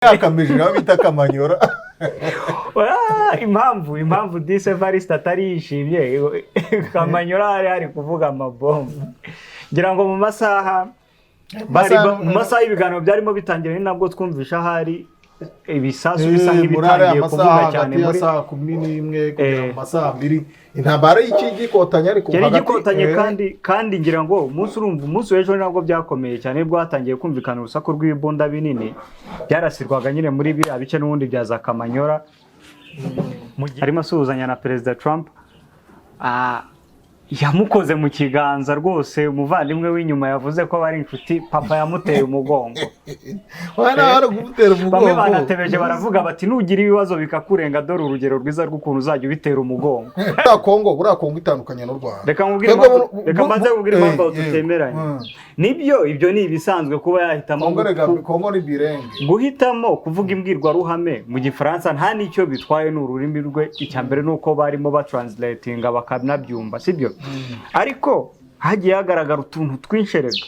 yakamije bita Kamanyora. impamvu dise Evariste atari yishimye Kamanyora hari kuvuga amabombe ngira ngo mu masaha ibiganiro byarimo bitangira ni nabwo twumvisha hari ibisasu bisa nk'ibitangiye kuvuga cyane muri saa 11 kugera mu masaha 2 intambara y'ikigikotanya ariko kandi ngira ngo umunsi w'ejo nabwo byakomeye cyane bwo hatangiye kumvikana urusaku rw'ibunda binini byarasirwaga nyine muri biriya bice n'ubundi bya za Kamanyora arimo asuhuzanya na Perezida Trump yamukoze mu kiganza rwose umuvandimwe w'inyuma yavuze ko bari inshuti papa yamuteye umugongo bamwe banatebeje baravuga bati nugira ibibazo bikakurenga dore urugero rwiza rw'ukuntu uzajya ubitera umugongo buriya Kongo itandukanye n'u Rwanda reka mbanze kubwira impamvu tutemeranye nibyo ibyo ni ibisanzwe kuba yahitamo Kongo ni birenge guhitamo kuvuga imbwirwaruhame mu gifaransa nta nicyo bitwaye n'ururimi rwe icyambere nuko barimo batranslatinga bakanabyumva sibyo ariko hagiye hagaragara utuntu tw'insherega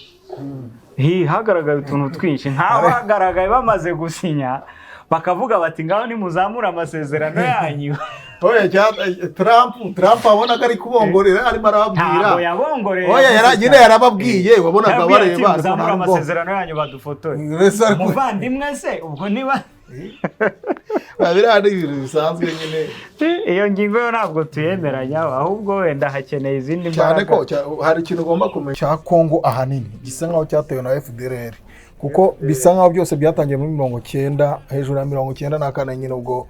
hagaragara utuntu twinshi ntaho hagaragaye bamaze gusinya bakavuga bati ngaho nimuzamura amasezerano yanyu Trump abona ko ari kubongorera arimo arababwira ntabwo yabongoreye nyine yarababwiye wabonaga bareba muzamura amasezerano yanyu badufotore umuvandimwe se ubwo niba babirana ibintu bisanzwe nyine iyo ngingo yo ntabwo tuyemeranya ahubwo wenda hakeneye izindi mbaraga cyane ko hari ikintu ugomba kumenya cya Kongo ahanini gisa nkaho cyatewe na FDLR kuko bisa nkaho byose byatangiye muri 90 hejuru ya 94 nyine ubwo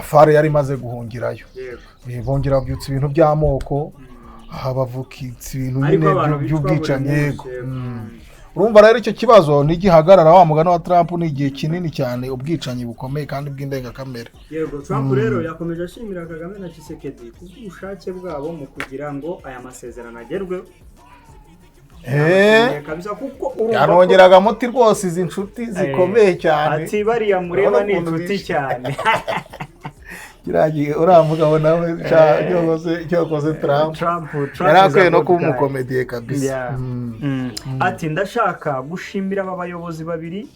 fare yari maze guhungirayo bongera byutse ibintu by'amoko habavukitse ibintu nyine by'ubwicanyego urumva rero icyo kibazo n'igihagarara wa mugano wa Trump n'igihe kinini cyane ubwicanyi bukomeye kandi bw'indengakamere. Yego Trump rero yakomeje ashimira Kagame na Tshisekedi kubw'ubushake bwabo mu kugira ngo aya masezerano agerwe kabisa kuko yarongeraga muti rwose izi nshuti zikomeye cyane ati bariya mureba ni inshuti cyane kiragiye uramugabo nawe cyakoze Trump yarakwiye no kuba umukomediye kabisa ati ndashaka gushimira aba bayobozi babiri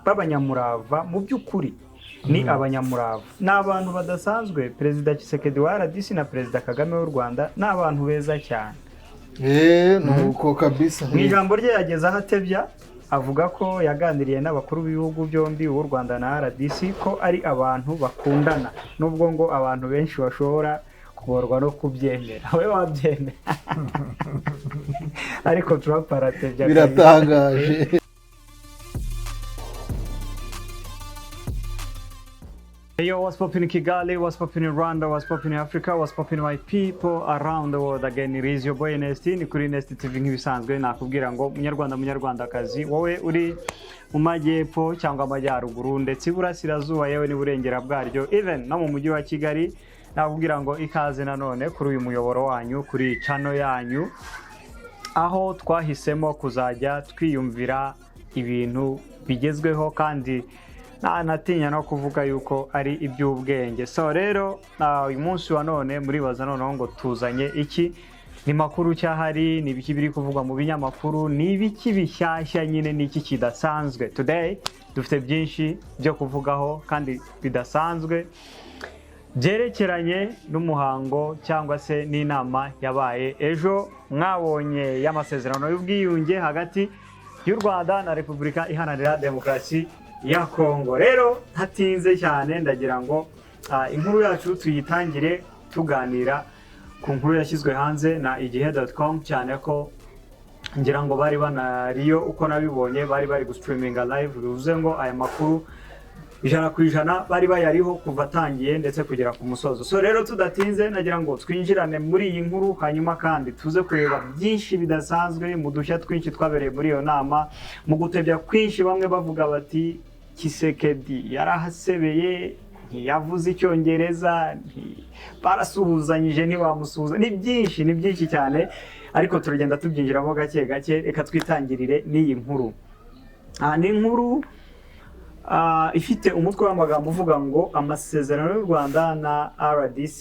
b'abanyamurava mu by'ukuri ni abanyamurava n'abantu badasanzwe Perezida Tshisekedi wa RDC na Perezida Kagame w'u Rwanda n'abantu beza cyane nuko kabisa mu ijambo rye yageze aho atebya avuga ko yaganiriye n'abakuru b'ibihugu byombi u Rwanda na RDC ko ari abantu bakundana nubwo ngo abantu benshi bashobora kuborwa no kubyemera we wabyemera ariko Trump aratebya biratangaje. Yo, what's popping in Kigali, what's popping in Rwanda, what's popping in Africa, what's popping my people around the world again. It is your boy Nesty, ni kuri Nesty TV nk'ibisanzwe nakubwira ngo munyarwandakazi wowe uri mu majyepfo cyangwa amajyaruguru ndetse iburasirazuba yewe n'iburengera bwaryo even no mu mujyi wa Kigali nakubwira ngo ikaze nanone kuri uyu muyoboro wanyu kuri channel yanyu aho twahisemo kuzajya twiyumvira ibintu bigezweho kandi natinya no kuvuga yuko ari iby'ubwenge. So rero uyu munsi wa none muribaza noneho ngo tuzanye iki ni makuru cyahari ni biki biri kuvugwa mu binyamakuru ni biki bishyashya nyine ni iki kidasanzwe. Today dufite byinshi byo kuvugaho kandi bidasanzwe byerekeranye n'umuhango cyangwa se n'inama yabaye ejo mwabonye y'amasezerano y'ubwiyunge hagati y'u Rwanda na Repubulika Iharanira Demokarasi ya Kongo. Rero hatinze cyane ndagira ngo inkuru yacu tuyitangire tuganira ku nkuru yashyizwe hanze na igihe.com cyane ko ngira ngo bari banariyo uko nabibonye bari gustreaminga live bivuze ngo aya makuru 100% bari bayariho kuva tangiye ndetse kugera ku musozo. So rero tudatinze nagira ngo twinjirane muri iyi nkuru hanyuma kandi tuze kureba byinshi bidasanzwe mu dushya twinshi twabereye muri iyo nama mu gutebya kwinshi bamwe bavuga bati Tshisekedi yarahasebeye ntiyavuze icyongereza barasuhuzanyije ntibamusuhuza ni byinshi cyane ariko turagenda tubyinjiramo gake gake reka twitangirire n'iyi nkuru. Ni inkuru ifite umutwe w'amagambo uvuga ngo amasezerano y'u Rwanda na RDC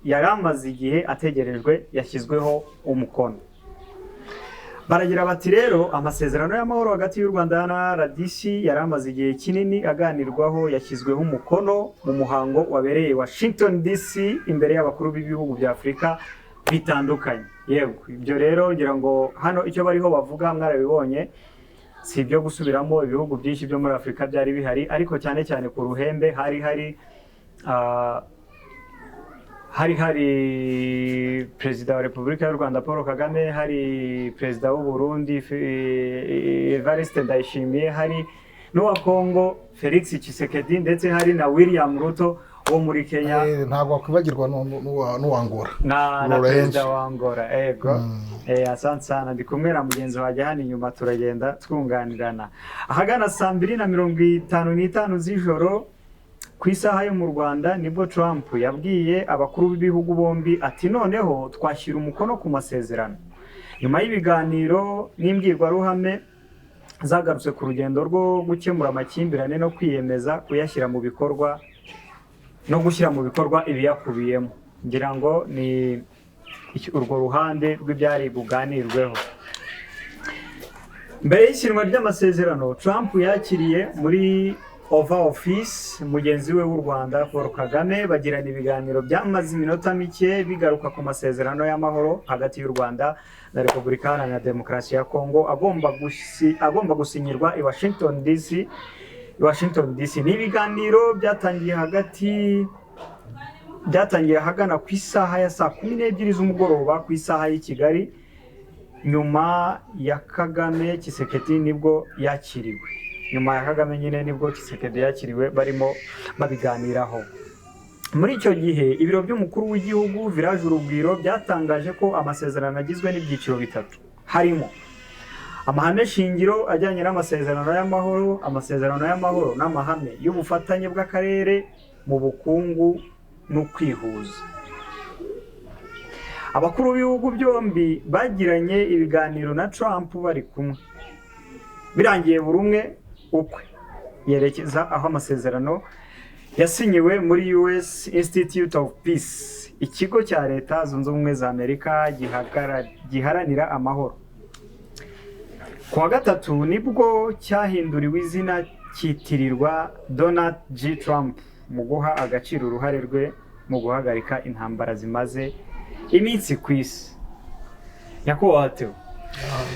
yari amaze igihe ategerejwe yashyizweho umukono. baragira bati rero amasezerano y'amahoro hagati y'u Rwanda na RDC yari amaze igihe kinini aganirwaho, yashyizweho umukono mu muhango wabereye Washington DC imbere y'abakuru b'ibihugu bya Afurika bitandukanye. Yego, ibyo rero ngira ngo hano icyo bariho bavuga mwarabibonye, si ibyo gusubiramo. Ibihugu byinshi byo muri Afurika byari bihari, ariko cyane cyane ku ruhembe hari perezida wa Repubulika y'u Rwanda Paul Kagame, hari perezida w'u Burundi Evariste Ndayishimiye, hari n'uwa Congo Felix Tshisekedi, ndetse hari na William Ruto wo muri Kenya. Ntabwo wakwibagirwa n'uwa Angola na perezida wa Angola. Ego, asante sana. Ndi kumwe na mugenzi wanjye hano inyuma, turagenda twunganirana. Ahagana saa 2:55 z'ijoro ku isaha yo mu Rwanda nibwo Trump yabwiye abakuru b'ibihugu bombi ati noneho twashyira umukono ku masezerano. Nyuma y'ibiganiro n'imbwirwaruhame zagarutse ku rugendo rwo gukemura amakimbirane no kwiyemeza kuyashyira mu bikorwa no gushyira mu bikorwa ibiyakubiyemo. Ngira ngo ni urwo ruhande rw'ibyari buganirweho. Mbere y'ishyirwa ry'amasezerano, Trump yakiriye muri Oval Office mugenzi we w'u Rwanda Paul Kagame, bagirana ibiganiro byamaze iminota mike bigaruka ku masezerano y'amahoro hagati y'u Rwanda na Repubulika Iharanira Demokarasi ya Kongo agomba gusinyirwa i Washington DC. Ni ibiganiro byatangiye hagana ku isaha ya saa 12 z'umugoroba ku isaha y'i Kigali. Nyuma ya Kagame, Tshisekedi nibwo yakiriwe. Nyuma ya Kagame nyine nibwo Tshisekedi yakiriwe, barimo babiganiraho. Muri icyo gihe ibiro by'umukuru w'igihugu Village Urugwiro byatangaje ko amasezerano agizwe n'ibyiciro bitatu, harimo amahame shingiro ajyanye n'amasezerano y'amahoro n'amahame y'ubufatanye bw'akarere mu bukungu no kwihuza. Abakuru b'ibihugu byombi bagiranye ibiganiro na Trump bari kumwe. Birangiye buri umwe ukwe yerekeza aho amasezerano yasinyiwe muri US Institute of Peace, ikigo cya Leta Zunze Ubumwe za Amerika giharanira amahoro. Kuwa gatatu nibwo cyahinduriwe izina cyitirirwa Donald J. Trump mu guha agaciro uruhare rwe mu guhagarika intambara zimaze iminsi ku isi. Nyakubahwa Theo,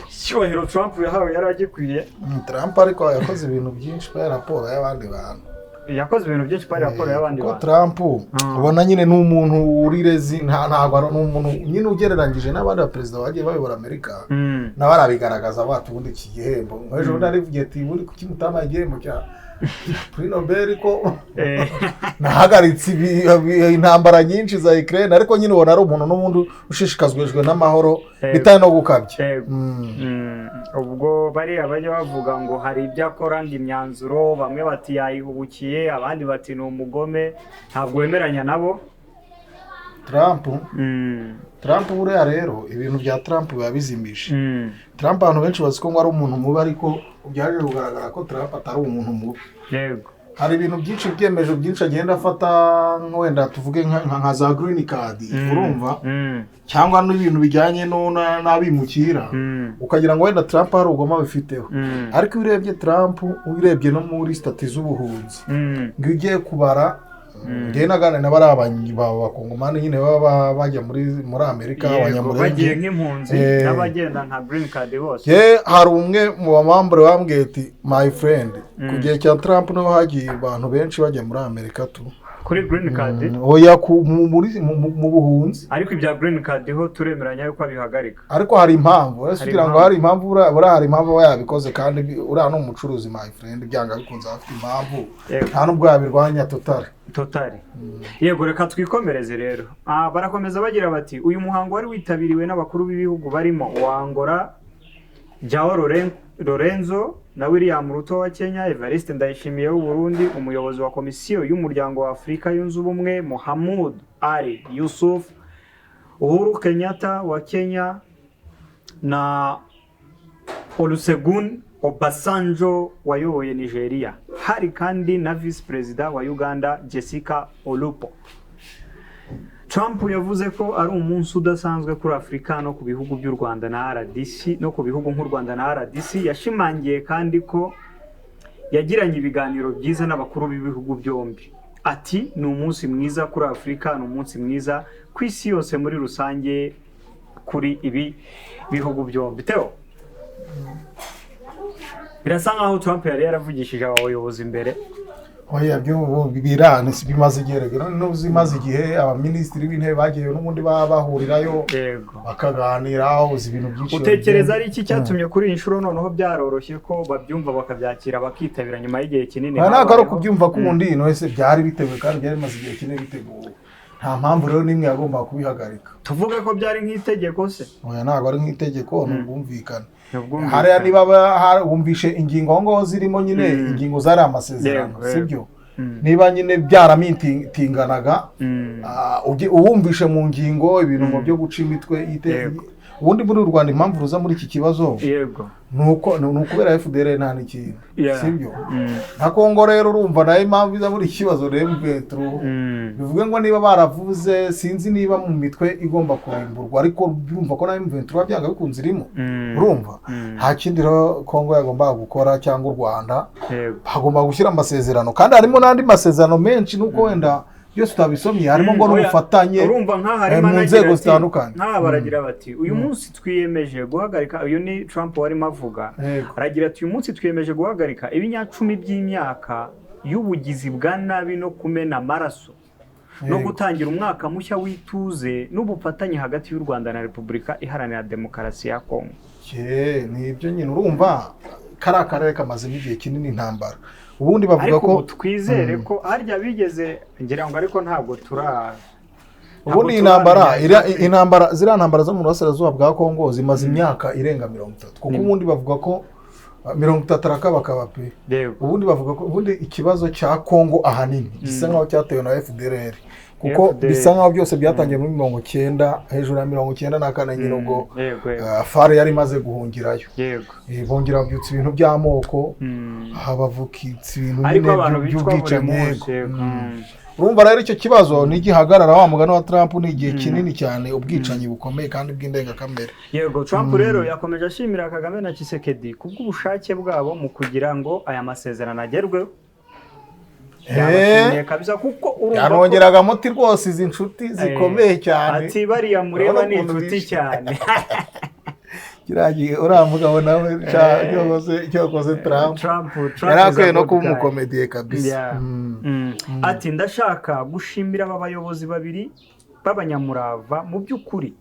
icyubahiro Trump yahawe yari agikwiye. Trump ariko yakoze ibintu byinshi kwa raporo y'abandi bantu. Yakoze ibintu byinshi kwa raporo y'abandi bantu. Ko Trump ubona nyine n'umuntu urirezi, ntabwo ari n'umuntu nyine ugereranyije n'abandi baperezida bagiye bayobora Amerika. N'abarabigaragaza bati ubundi iki gihembo. Ejo ndarivugiye ati buri kuki mutama igihembo cya Prix Nobel ko nahagaritse intambara nyinshi za Ukraine, ariko nyine ubona ari umuntu n'ubundi ushishikazwejwe n'amahoro bitari no gukabya. Ubwo bari abajya bavuga ngo hari ibyo akora imyanzuro, bamwe bati yayihubukiye, abandi bati ni umugome, ntabwo wemeranya nabo. Trump buriya rero ibintu bya Trump biba bizimisha. Trump abantu benshi bazi ko ngo ari umuntu mubi, ariko byaje kugaragara ko Trump atari umuntu mubi. Yego, hari ibintu byinshi byemeje byinshi agenda afata, wenda tuvuge nka za green card, urumva, cyangwa n'ibintu bijyanye n'abimukira, ukagira ngo wenda Trump hari ugoma bifiteho. Ariko urebye Trump, urebye no muri stati z'ubuhunzi, ngo ugiye kubara ngiye nagane n'abari abakongomani nyine baba bajya muri Amerika, abanyamurenge bagiye nk'impunzi n'abagenda nka green card bose. Hari umwe mu bamambure bambwiye ati my friend, ku gihe cya Trump niho hagiye abantu benshi bajya muri Amerika kuri green card, oya mu buhunzi. Ariko ibya green card ho turemeranya yuko abihagarika, ariko hari impamvu kugira ngo hari impamvu hari impamvu yabikoze, kandi uriya n'umucuruzi my friend, byanga bikunze afite impamvu, nta nubwo yabirwanya totali. Yego, reka twikomereze rero. Barakomeza bagira bati uyu muhango wari witabiriwe n'abakuru b'ibihugu barimo Angola Joao Lorenzo na William Ruto wa Kenya, Evariste Ndayishimiye w'u Burundi, umuyobozi wa komisiyo y'umuryango wa Afurika yunze ubumwe Mohamed Ali Yusuf, Uhuru Kenyatta wa Kenya na Olusegun Obasanjo wayoboye Nigeria. Hari kandi na Vice President wa Uganda Jessica Olupo. Trump yavuze ko ari umunsi udasanzwe kuri Afurika no ku bihugu by'u Rwanda na RDC no ku bihugu nk'u Rwanda na RDC. Yashimangiye kandi ko yagiranye ibiganiro byiza n'abakuru b'ibihugu byombi. Ati ni umunsi mwiza kuri Afurika, ni umunsi mwiza ku isi yose muri rusange kuri ibi bihugu byombi. Theo, birasa nkaho Trump yari yaravugishije abayobozi imbere. Oya byo birane bimaze igihe n'uzimaze igihe abaminisitiri b'intebe bagiye n'ubundi bahurirayo bakaganira uzi ibintu byinshi. Utekereza ari iki cyatumye kuri iyi nshuro noneho byaroroshye ko babyumva bakabyakira bakitabira nyuma y'igihe kinini? Ntabwo ari ukubyumva ko ubundi no ese byari biteguye kandi byari bimaze igihe kinini biteguye. Nta mpamvu rero nimwe yagomba kubihagarika. Tuvuge ko byari nk'itegeko se? Oya ntabwo ari nk'itegeko n'ubwumvikane. Hariya niba wumvishe ingingo ngo zirimo nyine ingingo zari amasezerano sibyo? Niba nyine byaramitinganaga uwumvishe mu ngingo ibintu byo guca imitwe ubundi muri Rwanda impamvu ruza muri iki kibazo nuko kubera FDR nta n'ikintu sibyo? Na Kongo rero urumva nayo impamvu iza muri kibazo rero bivuge ngo niba baravuze sinzi niba mu mitwe igomba kurimburwa ariko byumva ko nayo M23 byanga bikunze irimo urumva nta kindi rero Kongo yagomba gukora cyangwa u Rwanda bagomba gushyira amasezerano kandi harimo n'andi masezerano menshi nuko wenda byose tutabisomye harimo ngo n'ubufatanye mu nzego zitandukanye. Nta baragira bati uyu munsi twiyemeje guhagarika, uyu ni Trump warimo avuga, aragira ati uyu munsi twiyemeje guhagarika ibinyacumi by'imyaka y'ubugizi bwa nabi no kumena amaraso no gutangira umwaka mushya w'ituze n'ubufatanye hagati y'u Rwanda na Repubulika Iharanira Demokarasi ya Kongo. Ni ibyo nyine urumva kariya karere kamazemo igihe kinini intambara. Ubundi bavuga ko twizere ko harya bigeze ngira ngo ariko ntabwo ubundi intambara ziriya ntambara zo mu burasirazuba bwa Kongo zimaze imyaka irenga 30 kuko ubundi bavuga ko 30 arakabakaba pe. Ubundi bavuga ko ubundi ikibazo cya Kongo ahanini gisa nkaho cyatewe na FDLR kuko bisa nkaho byose byatangiye muri 90 hejuru ya 94 nyine ubwo FARC yari imaze guhungirayo bongera byutse ibintu by'amoko habavukitse ibintu by'ubwicanyi. Urumva rero icyo kibazo nigihagarara wa mugano wa Trump ni igihe kinini cyane ubwicanyi bukomeye kandi bw'indengakamere. Yego Trump rero yakomeje ashimira Kagame na Tshisekedi kubw'ubushake bwabo mu kugira ngo aya masezerano agerweho. Kabisa kuko urumva yanongeraga muti rwose izi nshuti zikomeye cyane ati bariya mureba ni inshuti cyane kiragiye uramugabo nawe cyakoze Trump yarakwiye no kuba umukomediye kabisa. Ati ndashaka gushimira aba bayobozi babiri b'abanyamurava mu by'ukuri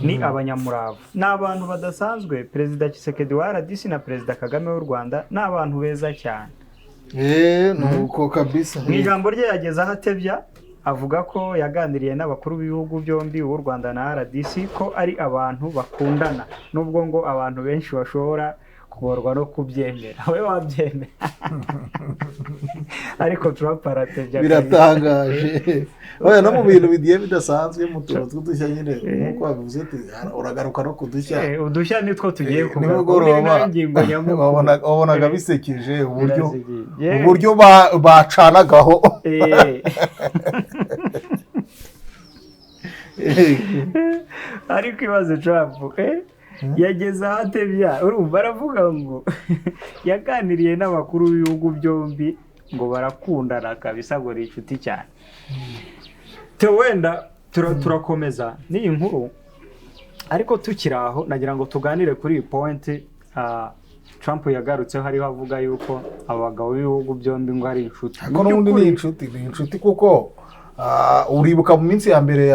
ni abanyamurava n'abantu badasanzwe. Perezida Tshisekedi wa RDC na Perezida Kagame w'u Rwanda n'abantu beza cyane. Nuko kabisa. Mu ijambo rye yageze aho atebya avuga ko yaganiriye n'abakuru b'ibihugu byombi u Rwanda na RDC ko ari abantu bakundana nubwo ngo abantu benshi bashobora kuborwa no kubyemera. We wabyemera ariko Trump aratebya biratangaje. Oya no mu bintu bigiye bidasanzwe mu tuntu tw'udushya nyine nkuko wabivuze ati uragaruka no kudushya udushya nitwo tugiye kugaruka n'ingingo nyamukuru. Wabonaga bisekeje uburyo bacanagaho ariko ibaze Trump yageze aho atebya urumva aravuga ngo yaganiriye n'abakuru b'ibihugu byombi ngo barakundana kabisa ngo ni inshuti cyane. Wenda turakomeza n'iyi nkuru ariko tukiri aho nagira ngo tuganire kuri iyi point Trump yagarutseho hariho avuga yuko abagabo b'ibihugu byombi ngo ari inshuti. Ariko n'ubundi ni inshuti kuko uribuka mu minsi ya mbere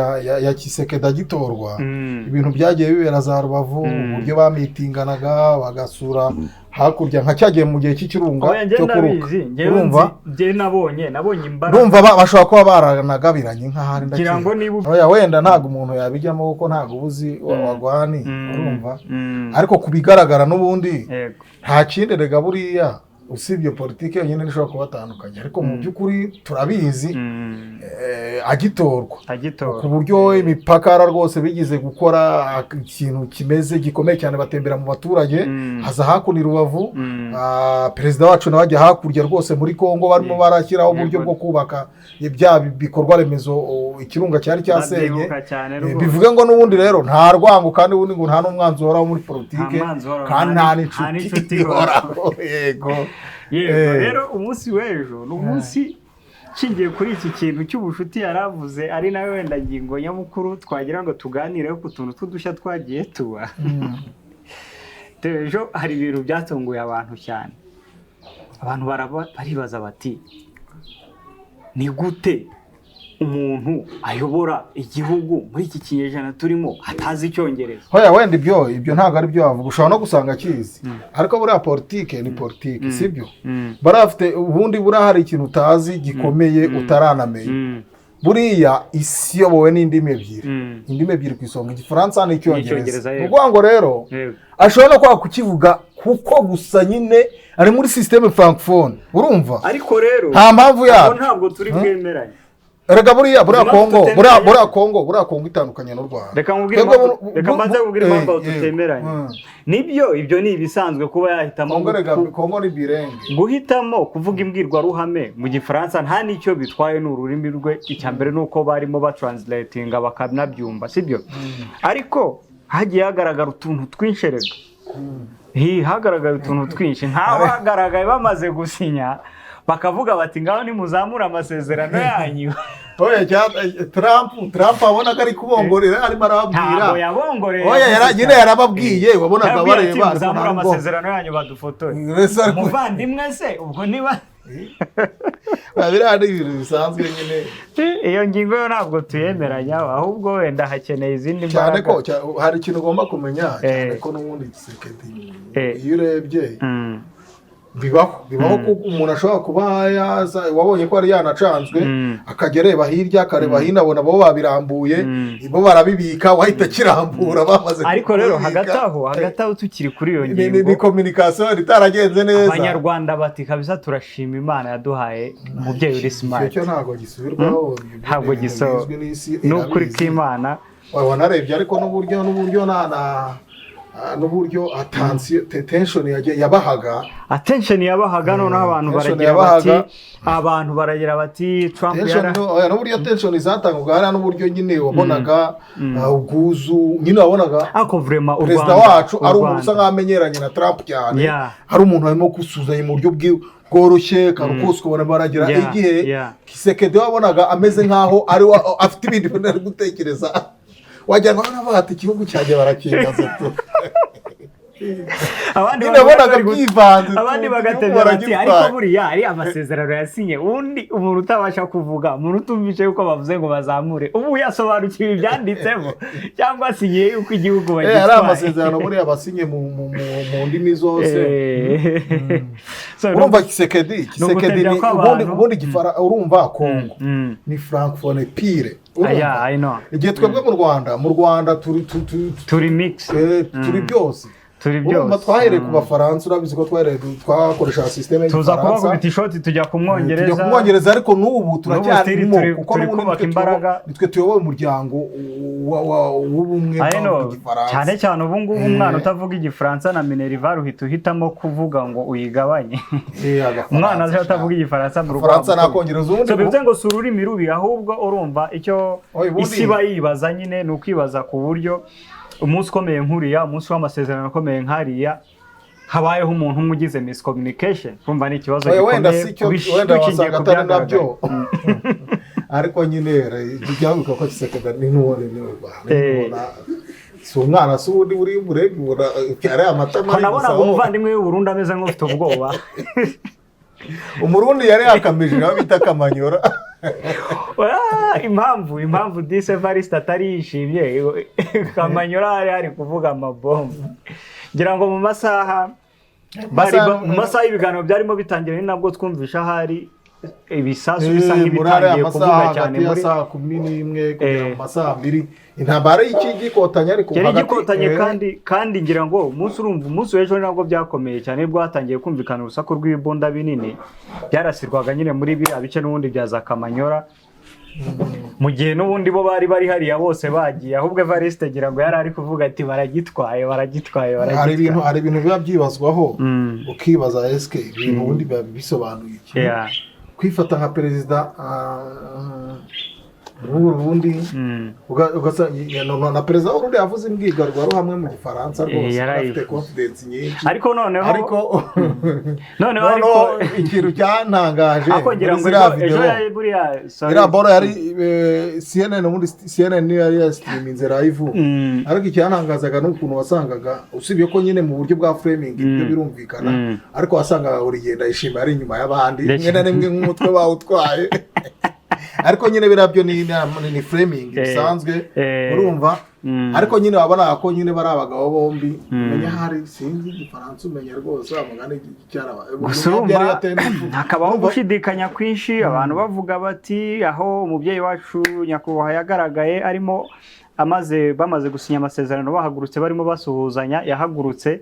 ya Tshisekedi agitorwa ibintu byagiye bibera za Rubavu uburyo bamitinganaga bagasura hakurya nka cyagiye mu gihe cy'ikirunga cyo kuruka. Urumva nabonye imbaraga urumva bashobora kuba baranagabiranye nk'ahari ndakira wenda ntago umuntu yabijyamo kuko ntago ubuzi wagwani urumva ariko kubigaragara n'ubundi nta kindi rega buriya usibye politiki yonyine nishobora kubatandukanya ariko mu by'ukuri turabizi agitorwa ku buryo imipaka rwose bigize gukora ikintu kimeze gikomeye cyane batembera mu baturage haza hakuno i Rubavu perezida wacu nawe ajya hakurya rwose muri Kongo barimo barashyiraho uburyo bwo kubaka bya bikorwa remezo ikirunga cyari cyasenye bivuga ngo n'ubundi rero nta rwango kandi ubundi ngo nta n'umwanzi uhoraho muri politiki kandi nta n'inshuti ihoraho yego rero umunsi w'ejo ni umunsi nshingiye kuri iki kintu cy'ubushuti yaravuze ari nawe wenda ngingo nyamukuru twagira ngo tuganireho ku tuntu tw'udushya twagiye tuba ejo hari ibintu byatunguye abantu cyane abantu baribaza bati ni gute umuntu ayobora igihugu muri iki kinyejana turimo atazi icyongereza hoya wenda ibyo ntabwo ari byo wavuga ushobora no gusanga akizi ariko buriya politike ni politike sibyo barafite ubundi buriya hari ikintu utazi gikomeye utaranamenya buriya isi iyobowe n'indimi ebyiri ku isonga igifaransa n'icyongereza ni ukuvuga ngo rero ashobora no kwaka kukivuga kuko gusa nyine ari muri systeme francophone urumva ariko rero nta mpamvu yabo ntabwo turi bwemeranye erega buriya Kongo itandukanye n'u Rwanda reka mbanze kubwira impamvu tutemeranye nibyo ibyo ni ibisanzwe kuba yahitamo Kongo ni birenge guhitamo kuvuga imbwirwaruhame mu gifaransa nta n'icyo bitwaye n'ururimi rwe icya mbere ni uko barimo batranslatinga bakanabyumva sibyo ariko hagiye hagaragara utuntu twinshi rega hagaragaye utuntu twinshi ntawagaragaye bamaze gusinya bakavuga bati ngaho nimuzamura amasezerano yanyu Trump abonaga ari kubongorera arimo arababwira ntabwo yabongoreye nyine yarababwiye wabonaga bareba muzamura amasezerano yanyu badufotore umuvandimwe se ubwo niba biriya ni ibintu bisanzwe nyine iyo ngingo yo ntabwo tuyemeranya ahubwo wenda hakeneye izindi mbaraga cyane ko hari ikintu ugomba kumenya cyane ko n'ubundi Tshisekedi iyo urebye bibaho ko umuntu ashobora kuba yaza wabonye ko ari yanacanzwe akajya areba hirya akareba hino abona bo babirambuye bo barabibika wahita kirambura bamaze ariko rero hagati aho tukiri kuri iyo ngingo ni communication itaragenze neza abanyarwanda bati kabisa turashima Imana yaduhaye umubyeyi uri smart cyo ntago gisubirwaho ntabwo giso n'ukuri k'Imana wanarebye ariko n'uburyo n'uburyo attention yabahaga noneho abantu baragira bati Trump n'uburyo attention izatangwa hari n'uburyo nyine wabonaga ubwuzu nyine wabonaga ako vraiment perezida wacu ari umuntu usa nk'amenyeranye na Trump cyane hari umuntu arimo kusuzanya mu buryo bworoshye karukose kubona baragira igihe Tshisekedi wabonaga ameze nkaho ari afite ibindi bintu ari gutekereza wajya ngo bati igihugu cyanjye barakibaza tu abandi bagategura bati ariko buriya ari amasezerano yasinye undi umuntu utabasha kuvuga umuntu utumvishe yuko bavuze ngo bazamure ubu yasobanukiwe ibyanditsemo cyangwa asinye yuko igihugu bagitwaye ari amasezerano buriya basinye mu ndimi zose urumva Tshisekedi ubundi urumva Kongo ni francophone pire igihe twebwe mu Rwanda turi mix turi byose twahereye ku Bafaransa urabizi ko twakoresha systeme tuza kubakubita ishoti tujya ku Mwongereza ariko n'ubu turacyarimo kuko turi kubaka imbaraga nitwe tuyoboye umuryango w'ubumwe bw'Igifaransa cyane cyane ubu ngubu umwana utavuga Igifaransa na Minerval uhitamo kuvuga ngo uyigabanye umwana atavuga Igifaransa mu Rwanda n'Akongereza ubundi bivuze ngo si ururimi rubi ahubwo urumva icyo isi bayibaza nyine ni ukwibaza ku buryo umunsi ukomeye nkuriya umunsi w'amasezerano akomeye nkariya habayeho umuntu umwe ugize miscommunication kumva ni ikibazo gikomeye wenda wasanga atari nabyo ariko nyine igihugu ko Tshisekedi ni n'uwari si umwana si ubundi uri burebura ari amatama ari gusa umuvandimwe w'u Burundi ameze nk'ufite ubwoba umurundi yari yakamije nawe bita Kamanyora impamvu dise Evariste atari yishimye Kamanyora hari kuvuga amabombe ngira ngo mu masaha y'ibiganiro byarimo bitangira ni nabwo twumvisha hari ibisasu bisa nk'ibitangiye kuvuga cyane muri saa 11 kugera mu masaha 2 intambara y'ikigikotanya ariko yari gikotanye kandi ngira ngo umunsi w'ejo nabwo byakomeye cyane bwo hatangiye kumvikana urusaku rw'ibibunda binini byarasirwaga nyine muri biriya bice n'ubundi bya za Kamanyora mu gihe n'ubundi bo bari hariya bose bagiye ahubwo Evariste ngira ngo yari ari kuvuga ati baragitwaye hari ibintu biba byibazwaho ukibaza eske ibintu ubundi bisobanuye iki kwifata nka perezida ubundi na perezida w'urundi yavuze imbwirwaruhame hamwe mu gifaransa rwose afite confidence nyinshi ariko noneho ikintu cyantangaje ngira ngo ejo buriya iriya boro yari CNN niyo yari yasitiriminze live ariko icyantangazaga n'ukuntu wasangaga usibye ko nyine mu buryo bwa framing ibyo birumvikana ariko wasangaga buri genda yishima ari inyuma y'abandi rimwe na rimwe nk'umutwe bawutwaye ariko nyine birabyo ni framing bisanzwe urumva ariko nyine wabona ko nyine bari abagabo bombi umenya hari sinzi igifaransa umenya rwose amagana icyaraba hakabaho gushidikanya kwinshi abantu bavuga bati aho umubyeyi wacu nyakubahwa yagaragaye arimo bamaze gusinya amasezerano bahagurutse barimo basuhuzanya yahagurutse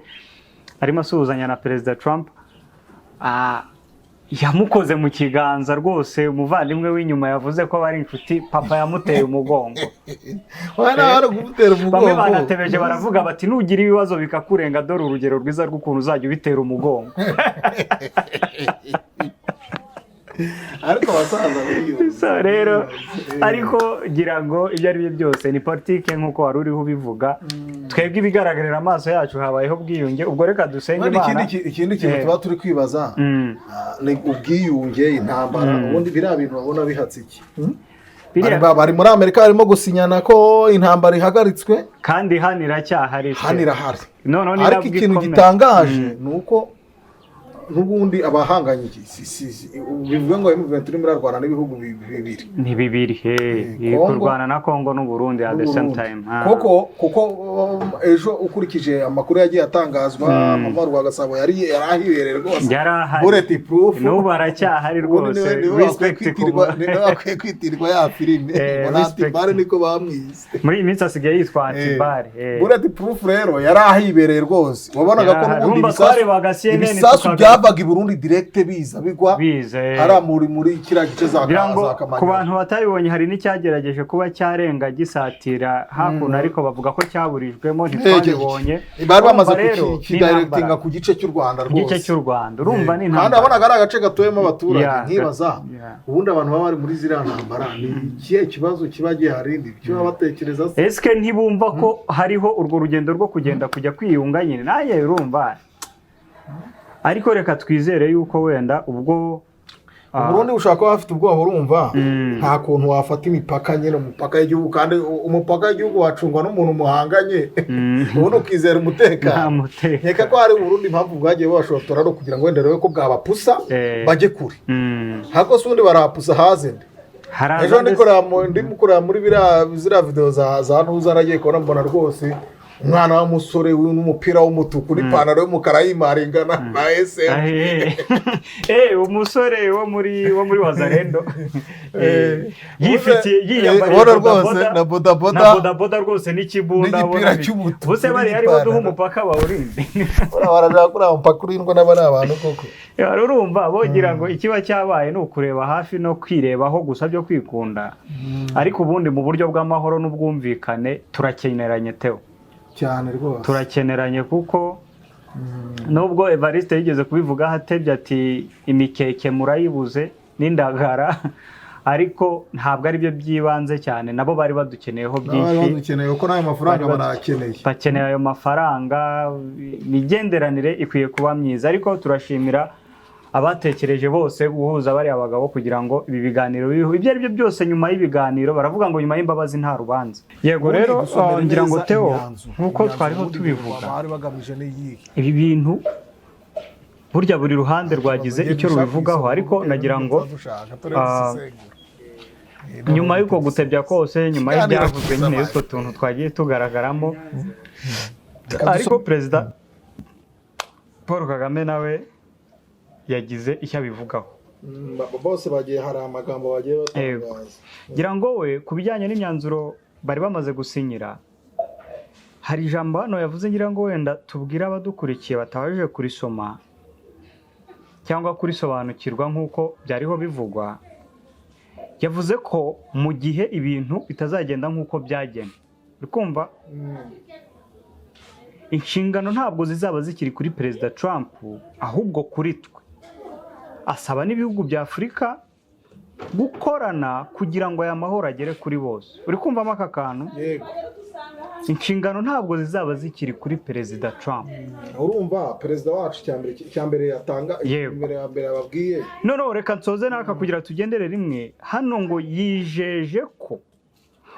arimo asuhuzanya na Perezida Trump yamukoze mu kiganza rwose umuvandimwe w'inyuma yavuze ko bari inshuti papa yamuteye umugongo bamwe banatebeje baravuga bati nugira ibibazo bikakurenga dore urugero rwiza rw'ukuntu uzajya ubitera umugongo ariko abasaza so rero ariko ngira ngo ibyo ari byo byose ni politike nk'uko wari uriho ubivuga twebwe ibigaragarira amaso yacu habayeho ubwiyunge ubwo reka dusenge Imana ikindi kintu tuba turi kwibaza ni ubwiyunge intambara ubundi biriya bintu babona bihatse iki bari muri Amerika barimo gusinyana ko intambara ihagaritswe kandi hano iracyahari ariko ikintu gitangaje ni uko n'ubundi abahanganye bivuga ngo M23 muri Rwanda n'ibihugu bibiri kurwana na Kongo n'u Burundi at the same time kuko ejo ukurikije amakuru yagiye atangazwa mama Rwagasabo yari ahibereye rwose bulletproof n'ubu aracyahari rwose respect bakwiye kwitirwa ya filime Antibare niko bamwise muri iminsi asigaye yitwa Antibare bulletproof rero yari ahibereye rwose wabonaga ko n'ubundi ibisasu baga i Burundi direct biza bigwa ara muri kira gice za Kamanyora ku bantu batabibonye hari n'icyagerageje kuba cyarenga gisatira hakuno ariko bavuga ko cyaburijwemo ntitwabibonye bari bamaze kukidirectinga ku gice cy'u Rwanda rwose igice cy'u Rwanda urumva ni kandi abona ari agace gatuyemo abaturage nkibaza ubundi abantu baba bari muri ziriya ntambara ni ikihe kibazo kiba gihari cyo batekereza eske ntibumva ko hariho urwo rugendo rwo kugenda kujya kwiyunga nyine naye urumva ariko reka twizere yuko wenda ubwo Burundi ushaka kuba afite ubwoba urumva nta kuntu wafata imipaka nyine umupaka y'igihugu kandi umupaka w'igihugu wacungwa n'umuntu muhanganye ubundi ukizera umutekano reka ko hari Burundi impamvu bwagiye bashotora no kugira ngo wenda rero ko bwabapusa bajye kure hako sundi barapusa hazende ejo ndimukorera muri zira video za ntuza aragiye kubona mbona rwose umwana w'umusore n'umupira w'umutuku n'ipantaro y'umukara yimaringana na SM umusore wo muri Wazalendo yifitiye yiyambariye na bodaboda rwose n'ikibunda n'igipira cy'umutuku bose bari ariho duha umupaka bawurinde barashaka kuri umupaka urindwa n'abana abantu koko urumva bogira ngo ikiba cyabaye ni ukureba hafi no kwirebaho gusa byo kwikunda ariko ubundi mu buryo bw'amahoro n'ubwumvikane turakeneranye Theo cyane rwose turakeneranye kuko nubwo Evariste yigeze kubivuga hatebye ati imikeke murayibuze n'indagara ariko ntabwo ari byo byibanze cyane nabo bari badukeneyeho byinshi badukeneye ko nayo mafaranga barakeneye bakeneye ayo mafaranga imigenderanire ikwiye kuba myiza ariko turashimira abatekereje bose guhuza bari abagabo kugira ngo ibi biganiro biho ibyo ari byo byose nyuma y'ibiganiro baravuga ngo nyuma y'imbabazi nta rubanza yego rero ngira ngo Theo nkuko twariho tubivuga bari bagamije n'iyihe ibi bintu burya buri ruhande rwagize icyo rubivugaho ariko nagira ngo nyuma y'uko gutebya kose nyuma y'ibyavuzwe nyine y'utwo tuntu twagiye tugaragaramo ariko Perezida Paul Kagame nawe yagize icyo abivugaho bose bagiye hari amagambo bagiye batangaza. ngira ngo we ku bijyanye n'imyanzuro bari bamaze gusinyira, hari ijambo hano yavuze, ngira ngo wenda tubwire abadukurikiye batabashije kurisoma cyangwa kurisobanukirwa nk'uko byariho bivugwa. Yavuze ko mu gihe ibintu bitazagenda nk'uko byagenwe, uri kumva, inshingano ntabwo zizaba zikiri kuri Perezida Trump ahubwo kuri twe. Asaba n'ibihugu bya Afurika gukorana kugira ngo aya mahoro agere kuri bose. Uri kumvamo aka kantu? Yego. Inshingano ntabwo zizaba zikiri kuri Perezida Trump. Urumva perezida wacu cyambere yatanga imbere ya mbere ababwiye. No reka nsoze naka kugira tugendere rimwe. Hano ngo yijeje ko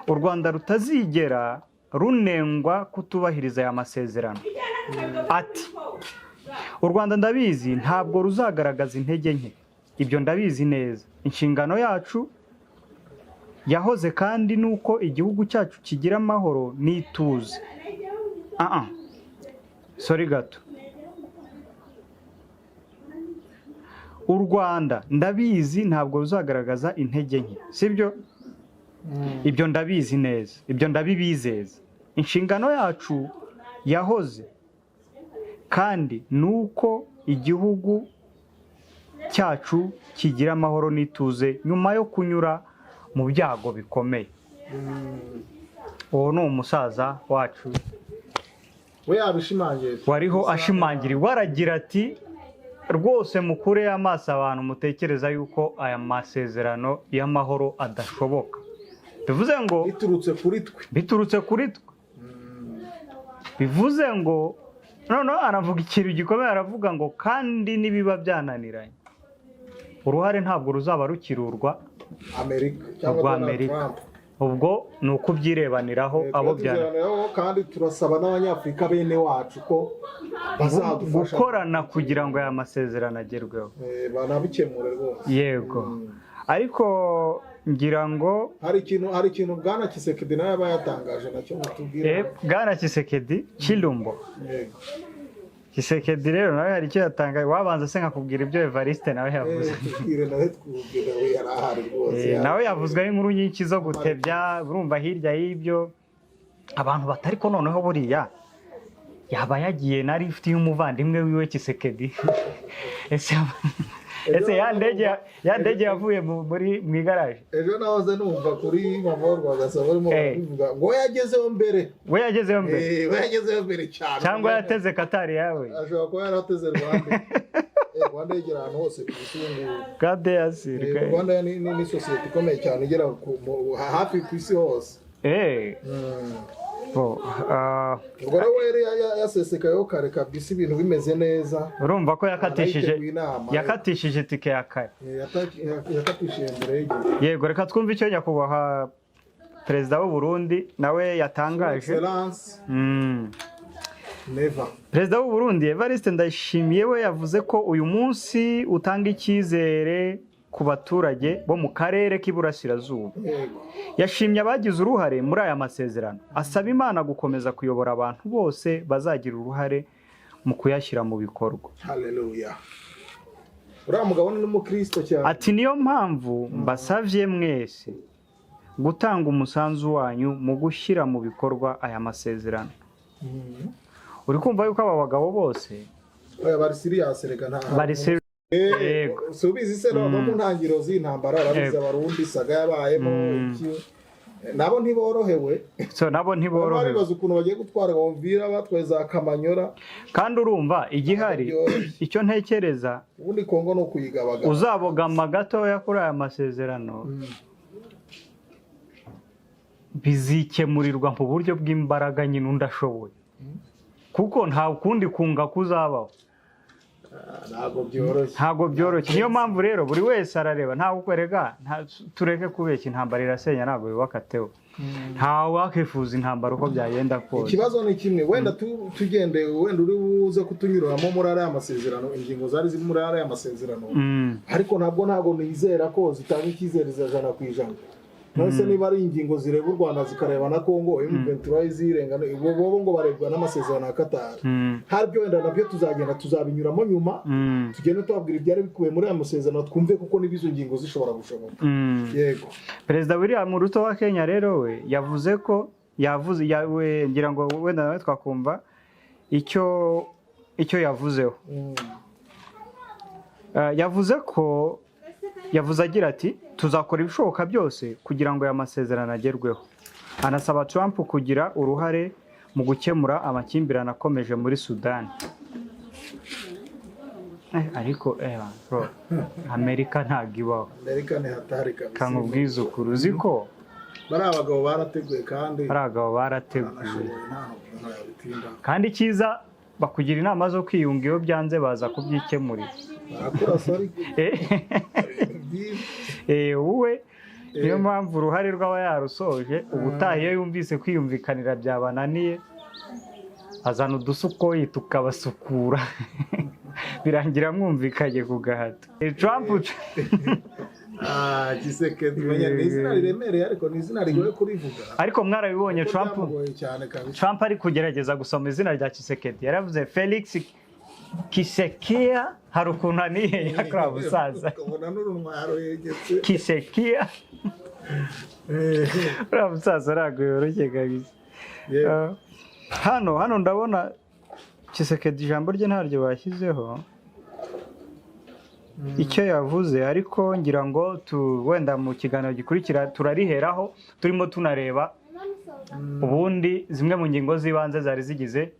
u Rwanda rutazigera runengwa kutubahiriza aya masezerano. Ati u Rwanda ndabizi ntabwo ruzagaragaza intege nke, ibyo ndabizi neza. Inshingano yacu yahoze kandi nuko igihugu cyacu kigira amahoro n'ituze. Sorry gato. U Rwanda ndabizi ntabwo ruzagaragaza intege nke, sibyo? Ibyo ndabizi neza, ibyo ndabibizeza. Inshingano yacu yahoze kandi nuko igihugu cyacu kigira amahoro n'ituze nyuma yo kunyura mu byago bikomeye. Uwo ni umusaza wacu we yabishimangiye, wariho ashimangira, waragira ati rwose mukure amaso abantu mutekereza yuko aya masezerano y'amahoro adashoboka. Bivuze ngo biturutse kuri twe. Bivuze ngo noneho aravuga ikintu gikomeye, aravuga ngo kandi nibiba byananiranye uruhare ntabwo ruzaba rukirurwa Amerika cyangwa Amerika. Ubwo ni ukubyirebaniraho abo byananiranye, kandi turasaba n'abanyafurika bene wacu ko bazadufasha gukorana kugira ngo aya masezerano agerweho, banabikemure rwose. Yego. Ariko ngira ngo hari ikintu Bwana Tshisekedi nawe yaba yatangaje nacyo mutubwira. Bwana Tshisekedi Chilombo. Yego. Tshisekedi rero nawe hari icyo yatangaje, wabanza se nkakubwira ibyo Evariste nawe yavuze. Nawe yavuzweho inkuru nyinshi zo gutebya, urumva hirya y'ibyo abantu batari ko noneho buriya yaba yagiye na lift y'umuvandimwe wiwe Tshisekedi. Ese ya ndege yavuye mu igaraje. Ejo nahoze numva kuri Mama Rwagasa barimo bavuga ngo yagezeho mbere. We yagezeho mbere. We yagezeho mbere cyane. Cyangwa yateze Qatar yawe. Ashobora kuba yarateze Rwanda. Rwanda igera ahantu hose ku isi ngo. Kade yasirika. Rwanda ni society ikomeye cyane igera hafi ku isi hose. Ubwo rero yasesekayeho kare kabisa ibintu bimeze neza. Urumva ko yakatishije tike ya kare. Yakatishije mbere y'igihe. Yego, reka twumve icyo nyakubahwa Perezida w'u Burundi nawe yatangaje. Perezida w'u Burundi Evariste Ndayishimiye we yavuze ko uyu munsi utanga icyizere ku baturage bo mu karere k'Iburasirazuba. Yashimye abagize uruhare muri aya masezerano, asaba Imana gukomeza kuyobora abantu bose bazagira uruhare mu kuyashyira mu bikorwa. Haleluya. Uriya mugabo ni umukristo cyane. Ati niyo mpamvu mbasavye mwese gutanga umusanzu wanyu mu gushyira mu bikorwa aya masezerano. Uri kumva yuko aba bagabo bose bari serious rega nta bari Yego. Subizi se no mu ntangiro z'intambara arabiza abarundi saga yabayemo iki. Nabo ntiborohewe. Nabo ntiborohewe. Baribaza ukuntu bagiye gutwara bumvira batweza Kamanyora. Kandi urumva igihari icyo ntekereza ubundi Kongo no kuyigabaga. Uzabogama gatoya kuri aya masezerano. Bizikemurirwa mu buryo bw'imbaraga nyine undashoboye. Kuko nta kundi kunga kuzabaho. Ntago byoroshye. Niyo mpamvu rero buri wese arareba nta ukwerega tureke kubeshya intambara irasenya ntago bibakateo. Nta wakifuza intambara uko byagenda kose. Ikibazo ni kimwe, wenda tugende wenda uri buze kutunyuramo muri ari amasezerano, ingingo zari ziri muri ari amasezerano. Ariko ntabwo nizera ko zitanga icyizere za 100%. nose niba ari ingingo zireba u Rwanda zikareba na Congo M23 izirengana bo ngo barebwa n'amasezerano ya Qatar haryo wenda nabyo tuzagenda tuzabinyuramo nyuma tugende twabwira ibyari bikubiye muri aya masezerano twumve kuko nibizo ngingo zishobora gushoboka yego Perezida William Ruto wa Kenya rero we yavuze ko yawe ngira ngo wenda nawe twakumva icyo yavuzeho yavuze agira ati tuzakora ibishoboka byose kugira ngo aya masezerano agerweho anasaba Trump kugira uruhare mu gukemura amakimbirane akomeje muri Sudani ariko bro Amerika ntabwo ibaho Amerika ni hatari kabisa kamubwiza ukuri uzi ko bari abagabo barateguye kandi icyiza bakugira inama zo kwiyunga iyo byanze baza kubyikemurira wowe niyo mpamvu uruhare rw'aba yarusoje ubutaha iyo yumvise kwiyumvikanira byabananiye azana udusukoyi tukabasukura birangira mwumvikanye ku gahato Trump Tshisekedi ni izina riremereye ariko ni izina rigoye kurivuga ariko mwarabibonye Trump ari kugerageza gusoma izina rya Tshisekedi yaravuze Felix Kisekia hari ukuntu aniye yakora busaza ukabona n'urunwa yarogetse Kisekia ura busaza rago yoroshye kabisa hano ndabona Tshisekedi ijambo rye ntaryo bashyizeho icyo yavuze ariko ngira ngo wenda mu kiganiro gikurikira turariheraho turimo tunareba ubundi zimwe mu ngingo z'ibanze zari zigize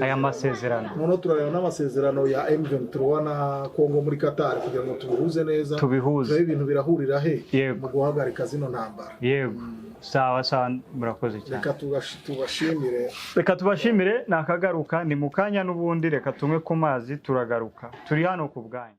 aya masezerano noneho turareba n'amasezerano ya M23 na Congo muri Qatar kugira ngo tubihuze neza tubihuze ibintu birahurira he mu guhagarika zino ntambara yego sawa murakoze cyane reka tubashimire nakagaruka ni mukanya n'ubundi reka tumwe ku mazi turagaruka turi hano ku bwanyu